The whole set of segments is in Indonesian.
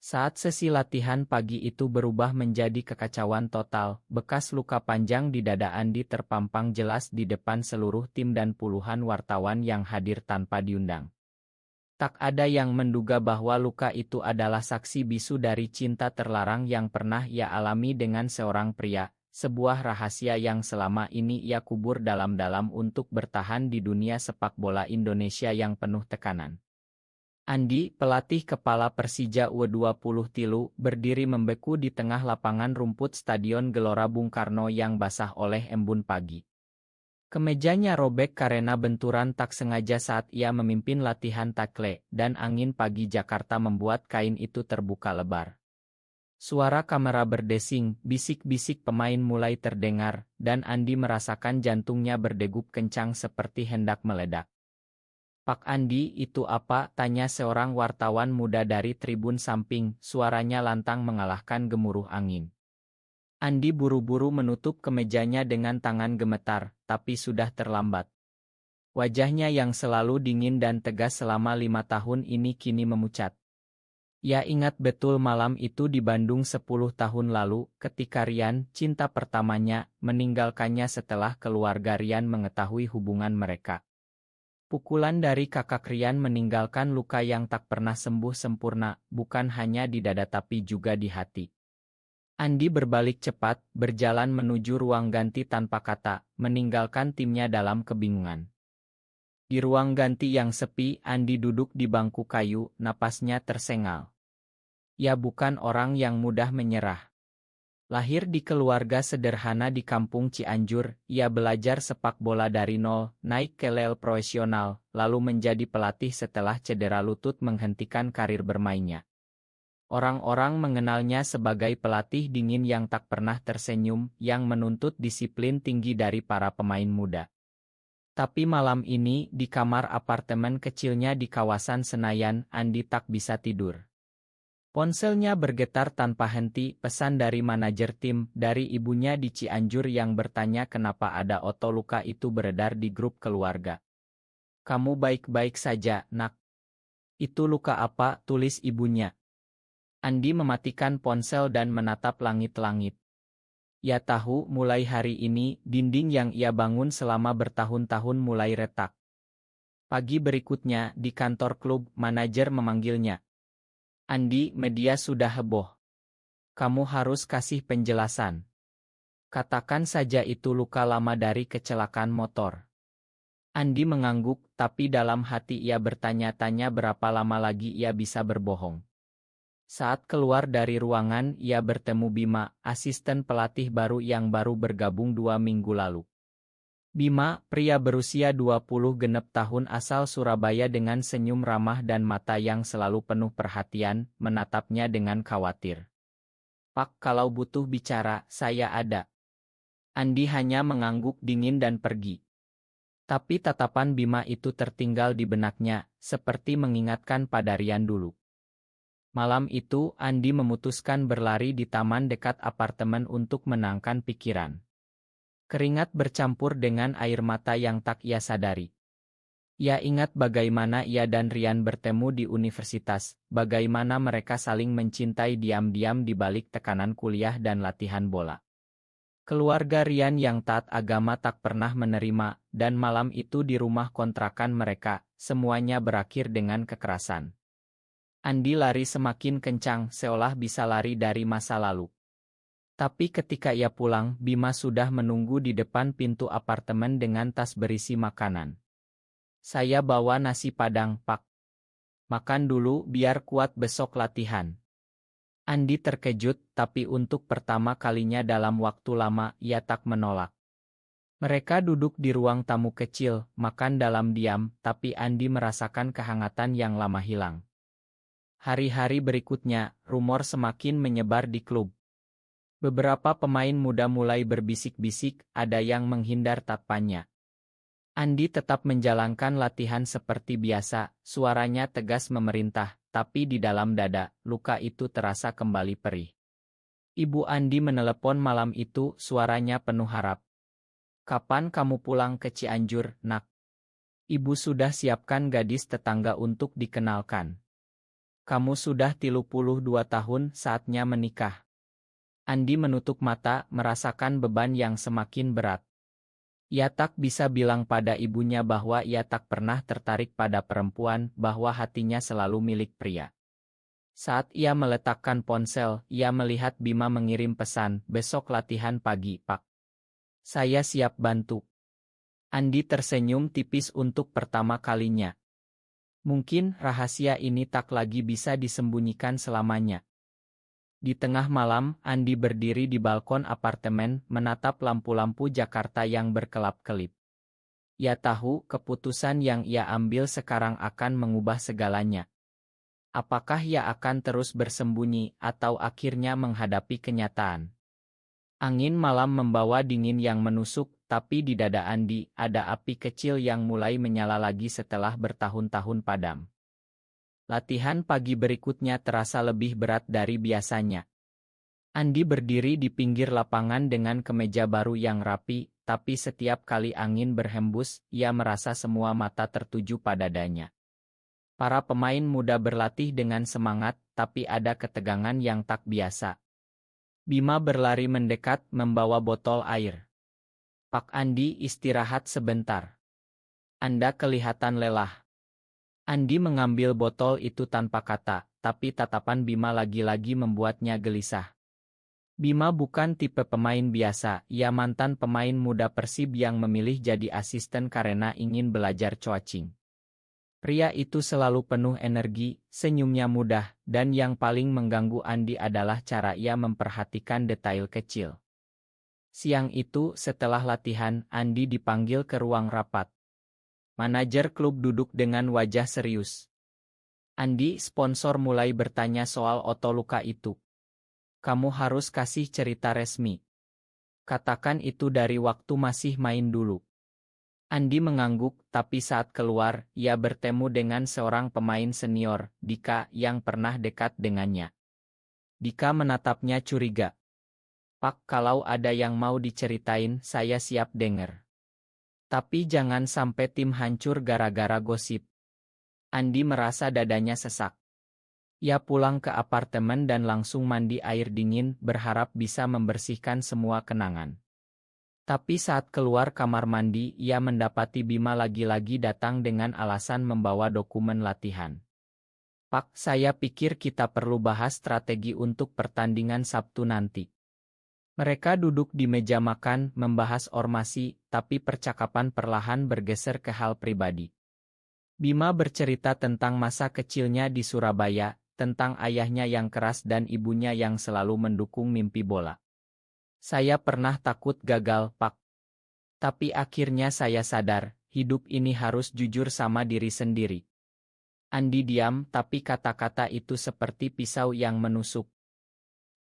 Saat sesi latihan pagi itu berubah menjadi kekacauan total, bekas luka panjang di dada Andi terpampang jelas di depan seluruh tim dan puluhan wartawan yang hadir tanpa diundang. Tak ada yang menduga bahwa luka itu adalah saksi bisu dari cinta terlarang yang pernah ia alami dengan seorang pria, sebuah rahasia yang selama ini ia kubur dalam-dalam untuk bertahan di dunia sepak bola Indonesia yang penuh tekanan. Andi, pelatih kepala Persija U20 Tilu, berdiri membeku di tengah lapangan rumput Stadion Gelora Bung Karno yang basah oleh embun pagi. Kemejanya robek karena benturan tak sengaja saat ia memimpin latihan takle, dan angin pagi Jakarta membuat kain itu terbuka lebar. Suara kamera berdesing, bisik-bisik pemain mulai terdengar, dan Andi merasakan jantungnya berdegup kencang seperti hendak meledak. "Pak Andi, itu apa?" tanya seorang wartawan muda dari tribun samping, suaranya lantang mengalahkan gemuruh angin. Andi buru-buru menutup kemejanya dengan tangan gemetar, tapi sudah terlambat. Wajahnya yang selalu dingin dan tegas selama 5 tahun ini kini memucat. Ia ingat betul malam itu di Bandung 10 tahun lalu, ketika Rian, cinta pertamanya, meninggalkannya setelah keluarga Rian mengetahui hubungan mereka. Pukulan dari kakak Rian meninggalkan luka yang tak pernah sembuh sempurna, bukan hanya di dada tapi juga di hati. Andi berbalik cepat, berjalan menuju ruang ganti tanpa kata, meninggalkan timnya dalam kebingungan. Di ruang ganti yang sepi, Andi duduk di bangku kayu, napasnya tersengal. Ia bukan orang yang mudah menyerah. Lahir di keluarga sederhana di kampung Cianjur, ia belajar sepak bola dari nol, naik ke level profesional, lalu menjadi pelatih setelah cedera lutut menghentikan karir bermainnya. Orang-orang mengenalnya sebagai pelatih dingin yang tak pernah tersenyum, yang menuntut disiplin tinggi dari para pemain muda. Tapi malam ini, di kamar apartemen kecilnya di kawasan Senayan, Andi tak bisa tidur. Ponselnya bergetar tanpa henti, pesan dari manajer tim, dari ibunya di Cianjur yang bertanya kenapa ada oto luka itu beredar di grup keluarga. "Kamu baik-baik saja, Nak?" "Itu luka apa?" tulis ibunya. Andi mematikan ponsel dan menatap langit-langit. Ia tahu mulai hari ini, dinding yang ia bangun selama bertahun-tahun mulai retak. Pagi berikutnya, di kantor klub, manajer memanggilnya. "Andi, media sudah heboh. Kamu harus kasih penjelasan. Katakan saja itu luka lama dari kecelakaan motor." Andi mengangguk, tapi dalam hati ia bertanya-tanya berapa lama lagi ia bisa berbohong. Saat keluar dari ruangan, ia bertemu Bima, asisten pelatih baru yang baru bergabung 2 minggu lalu. Bima, pria berusia 20 genep tahun asal Surabaya dengan senyum ramah dan mata yang selalu penuh perhatian, menatapnya dengan khawatir. "Pak, kalau butuh bicara, saya ada." Andi hanya mengangguk dingin dan pergi. Tapi tatapan Bima itu tertinggal di benaknya, seperti mengingatkan pada Rian dulu. Malam itu, Andi memutuskan berlari di taman dekat apartemen untuk menangkan pikiran. Keringat bercampur dengan air mata yang tak ia sadari. Ia ingat bagaimana ia dan Rian bertemu di universitas, bagaimana mereka saling mencintai diam-diam di balik tekanan kuliah dan latihan bola. Keluarga Rian yang taat agama tak pernah menerima, dan malam itu di rumah kontrakan mereka, semuanya berakhir dengan kekerasan. Andi lari semakin kencang, seolah bisa lari dari masa lalu. Tapi ketika ia pulang, Bima sudah menunggu di depan pintu apartemen dengan tas berisi makanan. "Saya bawa nasi padang, Pak. Makan dulu biar kuat besok latihan." Andi terkejut, tapi untuk pertama kalinya dalam waktu lama, ia tak menolak. Mereka duduk di ruang tamu kecil, makan dalam diam, tapi Andi merasakan kehangatan yang lama hilang. Hari-hari berikutnya, rumor semakin menyebar di klub. Beberapa pemain muda mulai berbisik-bisik, ada yang menghindar tatpannya. Andi tetap menjalankan latihan seperti biasa, suaranya tegas memerintah, tapi di dalam dada, luka itu terasa kembali perih. Ibu Andi menelepon malam itu, suaranya penuh harap. "Kapan kamu pulang ke Cianjur, Nak? Ibu sudah siapkan gadis tetangga untuk dikenalkan." Kamu sudah 32 tahun, saatnya menikah. Andi menutup mata, merasakan beban yang semakin berat. Ia tak bisa bilang pada ibunya bahwa ia tak pernah tertarik pada perempuan, bahwa hatinya selalu milik pria. Saat ia meletakkan ponsel, ia melihat Bima mengirim pesan, "Besok latihan pagi, Pak. Saya siap bantu." Andi tersenyum tipis untuk pertama kalinya. Mungkin rahasia ini tak lagi bisa disembunyikan selamanya. Di tengah malam, Andi berdiri di balkon apartemen, menatap lampu-lampu Jakarta yang berkelap-kelip. Ia tahu keputusan yang ia ambil sekarang akan mengubah segalanya. Apakah ia akan terus bersembunyi atau akhirnya menghadapi kenyataan? Angin malam membawa dingin yang menusuk, tapi di dada Andi ada api kecil yang mulai menyala lagi setelah bertahun-tahun padam. Latihan pagi berikutnya terasa lebih berat dari biasanya. Andi berdiri di pinggir lapangan dengan kemeja baru yang rapi, tapi setiap kali angin berhembus, ia merasa semua mata tertuju pada dadanya. Para pemain muda berlatih dengan semangat, tapi ada ketegangan yang tak biasa. Bima berlari mendekat, membawa botol air. "Pak Andi, istirahat sebentar. Anda kelihatan lelah." Andi mengambil botol itu tanpa kata, tapi tatapan Bima lagi-lagi membuatnya gelisah. Bima bukan tipe pemain biasa, ia mantan pemain muda Persib yang memilih jadi asisten karena ingin belajar coaching. Pria itu selalu penuh energi, senyumnya mudah, dan yang paling mengganggu Andi adalah cara ia memperhatikan detail kecil. Siang itu, setelah latihan, Andi dipanggil ke ruang rapat. Manajer klub duduk dengan wajah serius. "Andi, sponsor mulai bertanya soal Otto Luka itu. Kamu harus kasih cerita resmi. Katakan itu dari waktu masih main dulu." Andi mengangguk, tapi saat keluar, ia bertemu dengan seorang pemain senior, Dika, yang pernah dekat dengannya. Dika menatapnya curiga. "Pak, kalau ada yang mau diceritain, saya siap dengar. Tapi jangan sampai tim hancur gara-gara gosip." Andi merasa dadanya sesak. Ia pulang ke apartemen dan langsung mandi air dingin, berharap bisa membersihkan semua kenangan. Tapi saat keluar kamar mandi, ia mendapati Bima lagi-lagi datang dengan alasan membawa dokumen latihan. "Pak, saya pikir kita perlu bahas strategi untuk pertandingan Sabtu nanti." Mereka duduk di meja makan, membahas ormasi, tapi percakapan perlahan bergeser ke hal pribadi. Bima bercerita tentang masa kecilnya di Surabaya, tentang ayahnya yang keras dan ibunya yang selalu mendukung mimpi bola. "Saya pernah takut gagal, Pak. Tapi akhirnya saya sadar, hidup ini harus jujur sama diri sendiri." Andi diam, tapi kata-kata itu seperti pisau yang menusuk.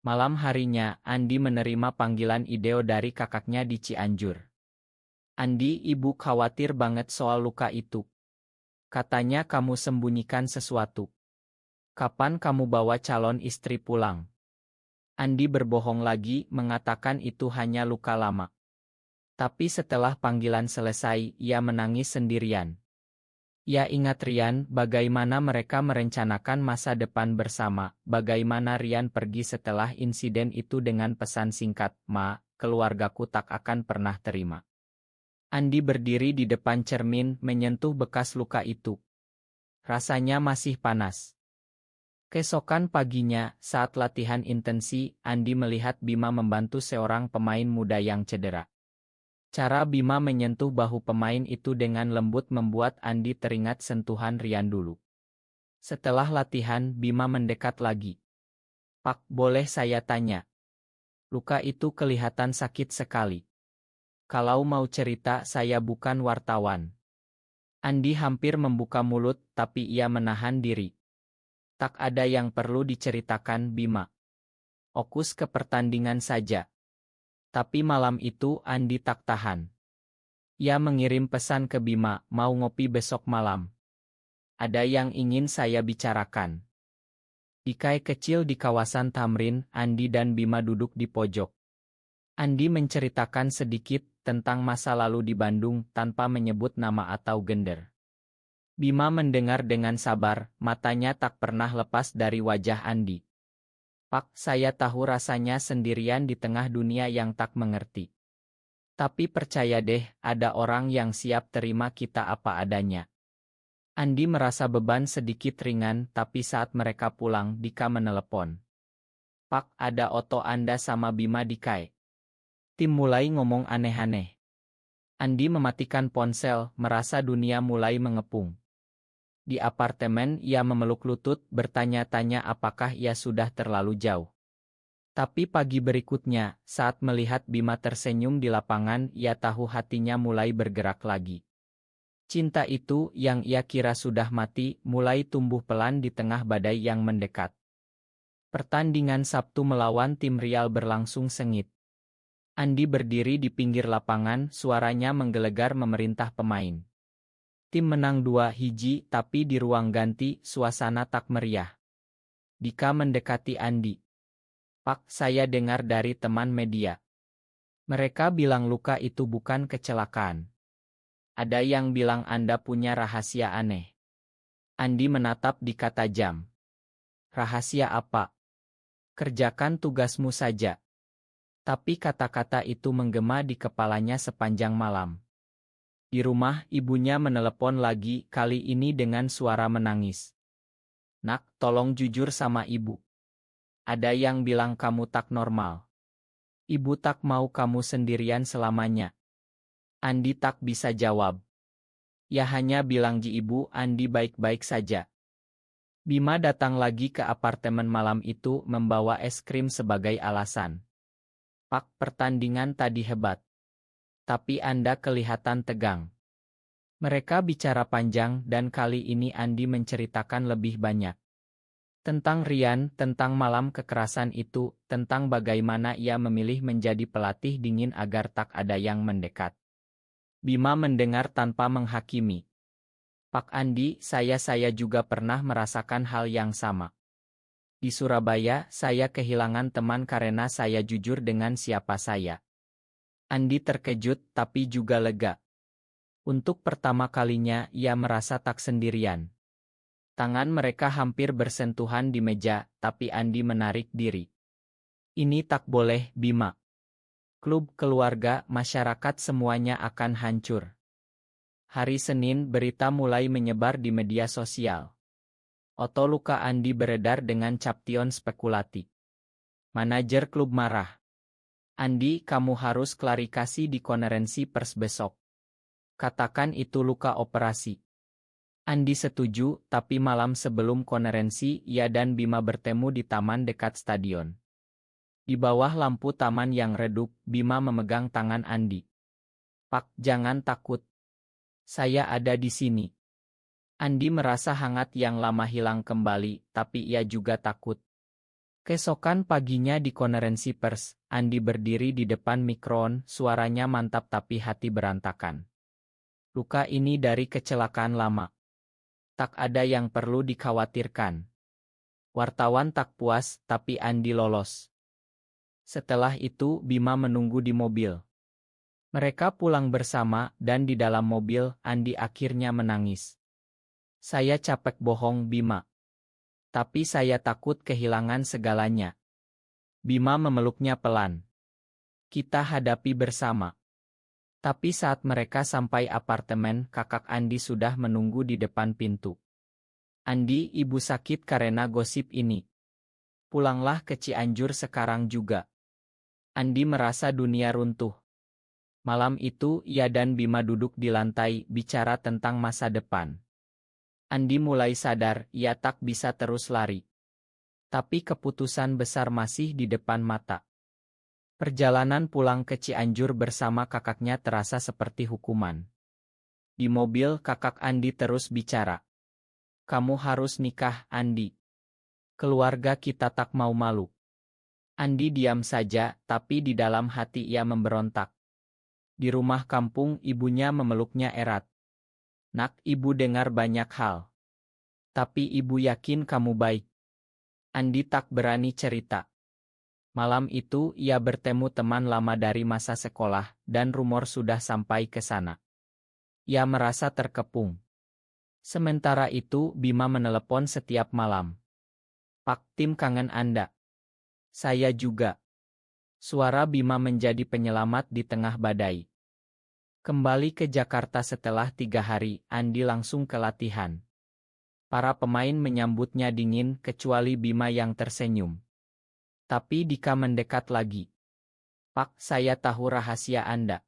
Malam harinya, Andi menerima panggilan Ideo dari kakaknya di Cianjur. "Andi, ibu khawatir banget soal luka itu. Katanya kamu sembunyikan sesuatu. Kapan kamu bawa calon istri pulang?" Andi berbohong lagi, mengatakan itu hanya luka lama. Tapi setelah panggilan selesai, ia menangis sendirian. Ia ingat Rian, bagaimana mereka merencanakan masa depan bersama, bagaimana Rian pergi setelah insiden itu dengan pesan singkat, "Ma, keluargaku tak akan pernah terima." Andi berdiri di depan cermin, menyentuh bekas luka itu. Rasanya masih panas. Keesokan paginya, saat latihan intensi, Andi melihat Bima membantu seorang pemain muda yang cedera. Cara Bima menyentuh bahu pemain itu dengan lembut membuat Andi teringat sentuhan Rian dulu. Setelah latihan, Bima mendekat lagi. "Pak, boleh saya tanya? Luka itu kelihatan sakit sekali. Kalau mau cerita, saya bukan wartawan." Andi hampir membuka mulut, tapi ia menahan diri. "Tak ada yang perlu diceritakan, Bima. Fokus ke pertandingan saja." Tapi malam itu Andi tak tahan. Ia mengirim pesan ke Bima, "Mau ngopi besok malam? Ada yang ingin saya bicarakan." Di kai kecil di kawasan Tamrin, Andi dan Bima duduk di pojok. Andi menceritakan sedikit tentang masa lalu di Bandung tanpa menyebut nama atau gender. Bima mendengar dengan sabar, matanya tak pernah lepas dari wajah Andi. Pak, saya tahu rasanya sendirian di tengah dunia yang tak mengerti. Tapi percaya deh, ada orang yang siap terima kita apa adanya. Andi merasa beban sedikit ringan, tapi saat mereka pulang, Dika menelepon. Pak, ada Oto Anda sama Bima di Kai. Tim mulai ngomong aneh-aneh. Andi mematikan ponsel, merasa dunia mulai mengepung. Di apartemen, ia memeluk lutut, bertanya-tanya apakah ia sudah terlalu jauh. Tapi pagi berikutnya, saat melihat Bima tersenyum di lapangan, ia tahu hatinya mulai bergerak lagi. Cinta itu, yang ia kira sudah mati, mulai tumbuh pelan di tengah badai yang mendekat. Pertandingan Sabtu melawan tim Real berlangsung sengit. Andi berdiri di pinggir lapangan, suaranya menggelegar memerintah pemain. Tim menang 2-1, tapi di ruang ganti, suasana tak meriah. Dika mendekati Andi. Pak, saya dengar dari teman media. Mereka bilang luka itu bukan kecelakaan. Ada yang bilang Anda punya rahasia aneh. Andi menatap Dika tajam. Rahasia apa? Kerjakan tugasmu saja. Tapi kata-kata itu menggema di kepalanya sepanjang malam. Di rumah, ibunya menelepon lagi, kali ini dengan suara menangis. Nak, tolong jujur sama ibu. Ada yang bilang kamu tak normal. Ibu tak mau kamu sendirian selamanya. Andi tak bisa jawab. Ya hanya bilang ji ibu, Andi baik-baik saja. Bima datang lagi ke apartemen malam itu membawa es krim sebagai alasan. Pak, pertandingan tadi hebat. Tapi Anda kelihatan tegang. Mereka bicara panjang dan kali ini Andi menceritakan lebih banyak. Tentang Rian, tentang malam kekerasan itu, tentang bagaimana ia memilih menjadi pelatih dingin agar tak ada yang mendekat. Bima mendengar tanpa menghakimi. Pak Andi, saya juga pernah merasakan hal yang sama. Di Surabaya, saya kehilangan teman karena saya jujur dengan siapa saya. Andi terkejut tapi juga lega. Untuk pertama kalinya, ia merasa tak sendirian. Tangan mereka hampir bersentuhan di meja, tapi Andi menarik diri. Ini tak boleh, Bima. Klub, keluarga, masyarakat semuanya akan hancur. Hari Senin, berita mulai menyebar di media sosial. Oto luka Andi beredar dengan caption spekulatif. Manajer klub marah. Andi, kamu harus klarifikasi di konferensi pers besok. Katakan itu luka operasi. Andi setuju, tapi malam sebelum konferensi, ia dan Bima bertemu di taman dekat stadion. Di bawah lampu taman yang redup, Bima memegang tangan Andi. Pak, jangan takut. Saya ada di sini. Andi merasa hangat yang lama hilang kembali, tapi ia juga takut. Keesokan paginya di konferensi pers, Andi berdiri di depan mikron, suaranya mantap tapi hati berantakan. Luka ini dari kecelakaan lama. Tak ada yang perlu dikhawatirkan. Wartawan tak puas, tapi Andi lolos. Setelah itu, Bima menunggu di mobil. Mereka pulang bersama, dan di dalam mobil, Andi akhirnya menangis. Saya capek bohong, Bima. Tapi saya takut kehilangan segalanya. Bima memeluknya pelan. Kita hadapi bersama. Tapi saat mereka sampai apartemen, kakak Andi sudah menunggu di depan pintu. Andi, ibu sakit karena gosip ini. Pulanglah ke Cianjur sekarang juga. Andi merasa dunia runtuh. Malam itu, ia dan Bima duduk di lantai, bicara tentang masa depan. Andi mulai sadar, ia tak bisa terus lari. Tapi keputusan besar masih di depan mata. Perjalanan pulang ke Cianjur bersama kakaknya terasa seperti hukuman. Di mobil, kakak Andi terus bicara. Kamu harus nikah, Andi. Keluarga kita tak mau malu. Andi diam saja, tapi di dalam hati ia memberontak. Di rumah kampung, ibunya memeluknya erat. Nak, ibu dengar banyak hal. Tapi ibu yakin kamu baik. Andi tak berani cerita. Malam itu, ia bertemu teman lama dari masa sekolah, dan rumor sudah sampai ke sana. Ia merasa terkepung. Sementara itu Bima menelepon setiap malam. Pak, tim kangen Anda. Saya juga. Suara Bima menjadi penyelamat di tengah badai. Kembali ke Jakarta setelah 3 hari, Andi langsung ke latihan. Para pemain menyambutnya dingin kecuali Bima yang tersenyum. Tapi Dika mendekat lagi. Pak, saya tahu rahasia Anda.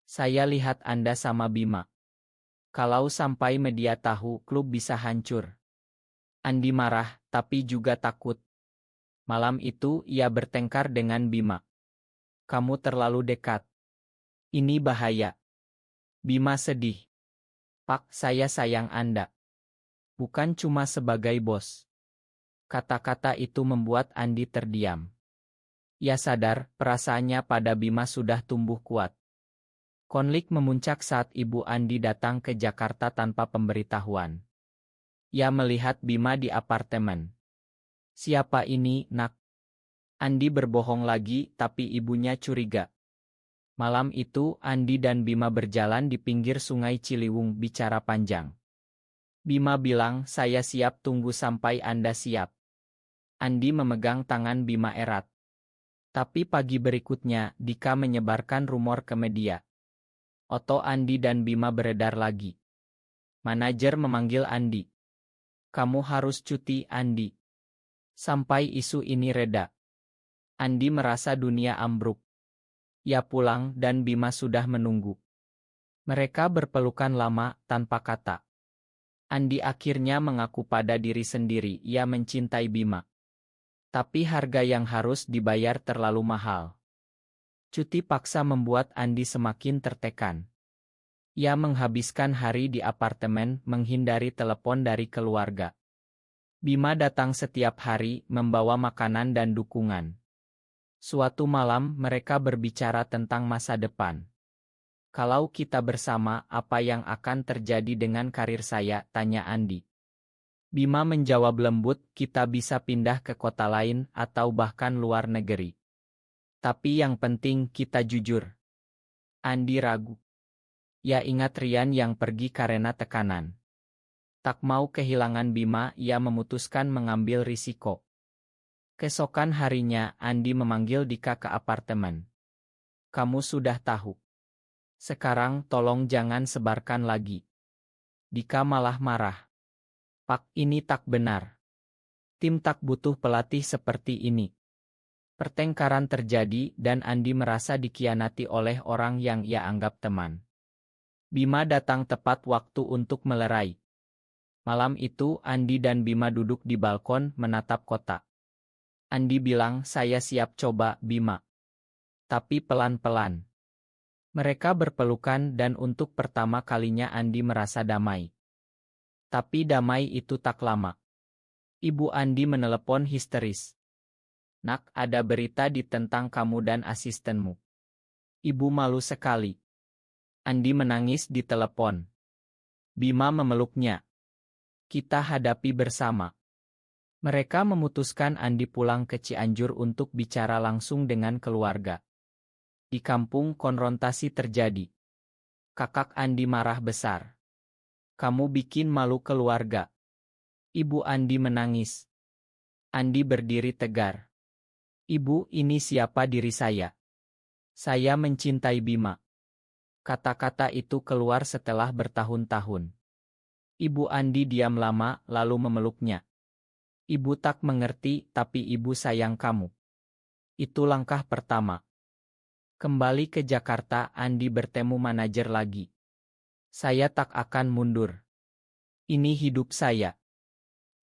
Saya lihat Anda sama Bima. Kalau sampai media tahu, klub bisa hancur. Andi marah, tapi juga takut. Malam itu ia bertengkar dengan Bima. Kamu terlalu dekat. Ini bahaya. Bima sedih. Pak, saya sayang Anda. Bukan cuma sebagai bos. Kata-kata itu membuat Andi terdiam. Ia sadar, perasaannya pada Bima sudah tumbuh kuat. Konflik memuncak saat ibu Andi datang ke Jakarta tanpa pemberitahuan. Ia melihat Bima di apartemen. Siapa ini, Nak? Andi berbohong lagi, tapi ibunya curiga. Malam itu, Andi dan Bima berjalan di pinggir Sungai Ciliwung bicara panjang. Bima bilang, saya siap tunggu sampai Anda siap. Andi memegang tangan Bima erat. Tapi pagi berikutnya, Dika menyebarkan rumor ke media. Oto Andi dan Bima beredar lagi. Manajer memanggil Andi. Kamu harus cuti, Andi. Sampai isu ini reda. Andi merasa dunia ambruk. Ia pulang dan Bima sudah menunggu. Mereka berpelukan lama, tanpa kata. Andi akhirnya mengaku pada diri sendiri ia mencintai Bima. Tapi harga yang harus dibayar terlalu mahal. Cuti paksa membuat Andi semakin tertekan. Ia menghabiskan hari di apartemen menghindari telepon dari keluarga. Bima datang setiap hari membawa makanan dan dukungan. Suatu malam mereka berbicara tentang masa depan. Kalau kita bersama, apa yang akan terjadi dengan karir saya? Tanya Andi. Bima menjawab lembut, kita bisa pindah ke kota lain atau bahkan luar negeri. Tapi yang penting kita jujur. Andi ragu. Ia ingat Rian yang pergi karena tekanan. Tak mau kehilangan Bima, ia memutuskan mengambil risiko. Keesokan harinya, Andi memanggil Dika ke apartemen. Kamu sudah tahu. Sekarang tolong jangan sebarkan lagi. Dika malah marah. Pak, ini tak benar. Tim tak butuh pelatih seperti ini. Pertengkaran terjadi dan Andi merasa dikhianati oleh orang yang ia anggap teman. Bima datang tepat waktu untuk melerai. Malam itu Andi dan Bima duduk di balkon menatap kota. Andi bilang, saya siap coba, Bima. Tapi pelan-pelan. Mereka berpelukan dan untuk pertama kalinya Andi merasa damai. Tapi damai itu tak lama. Ibu Andi menelepon histeris. Nak, ada berita tentang kamu dan asistenmu. Ibu malu sekali. Andi menangis di telepon. Bima memeluknya. Kita hadapi bersama. Mereka memutuskan Andi pulang ke Cianjur untuk bicara langsung dengan keluarga. Di kampung konfrontasi terjadi. Kakak Andi marah besar. Kamu bikin malu keluarga. Ibu Andi menangis. Andi berdiri tegar. Ibu, ini siapa diri saya? Saya mencintai Bima. Kata-kata itu keluar setelah bertahun-tahun. Ibu Andi diam lama, lalu memeluknya. Ibu tak mengerti, tapi ibu sayang kamu. Itu langkah pertama. Kembali ke Jakarta, Andi bertemu manajer lagi. Saya tak akan mundur. Ini hidup saya.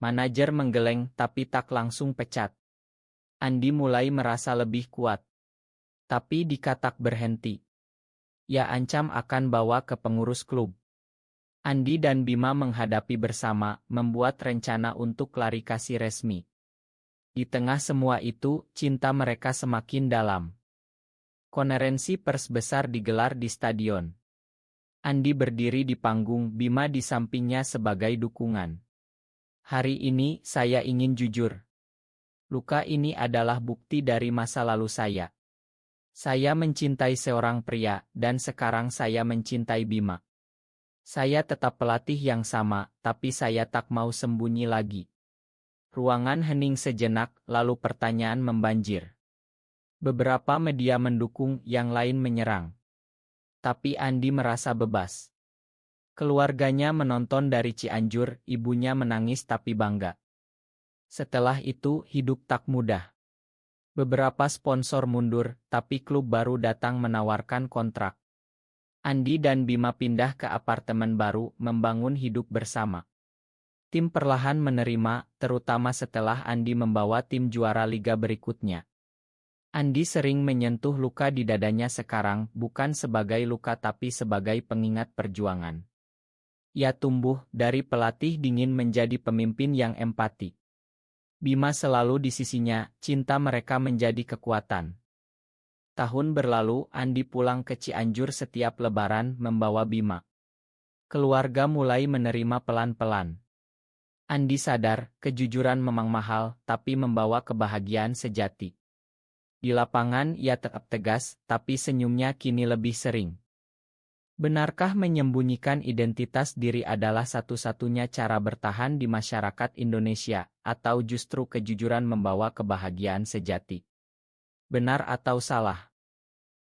Manajer menggeleng tapi tak langsung pecat. Andi mulai merasa lebih kuat. Tapi Dika tak berhenti. Ia ancam akan bawa ke pengurus klub. Andi dan Bima menghadapi bersama, membuat rencana untuk klarifikasi resmi. Di tengah semua itu, cinta mereka semakin dalam. Konferensi pers besar digelar di stadion. Andi berdiri di panggung, Bima di sampingnya sebagai dukungan. Hari ini, saya ingin jujur. Luka ini adalah bukti dari masa lalu saya. Saya mencintai seorang pria, dan sekarang saya mencintai Bima. Saya tetap pelatih yang sama, tapi saya tak mau sembunyi lagi. Ruangan hening sejenak, lalu pertanyaan membanjir. Beberapa media mendukung, yang lain menyerang. Tapi Andi merasa bebas. Keluarganya menonton dari Cianjur, ibunya menangis tapi bangga. Setelah itu, hidup tak mudah. Beberapa sponsor mundur, tapi klub baru datang menawarkan kontrak. Andi dan Bima pindah ke apartemen baru, membangun hidup bersama. Tim perlahan menerima, terutama setelah Andi membawa tim juara liga berikutnya. Andi sering menyentuh luka di dadanya sekarang, bukan sebagai luka tapi sebagai pengingat perjuangan. Ia tumbuh dari pelatih dingin menjadi pemimpin yang empati. Bima selalu di sisinya, cinta mereka menjadi kekuatan. Tahun berlalu, Andi pulang ke Cianjur setiap lebaran membawa Bima. Keluarga mulai menerima pelan-pelan. Andi sadar, kejujuran memang mahal, tapi membawa kebahagiaan sejati. Di lapangan ia tetap tegas, tapi senyumnya kini lebih sering. Benarkah menyembunyikan identitas diri adalah satu-satunya cara bertahan di masyarakat Indonesia, atau justru kejujuran membawa kebahagiaan sejati? Benar atau salah?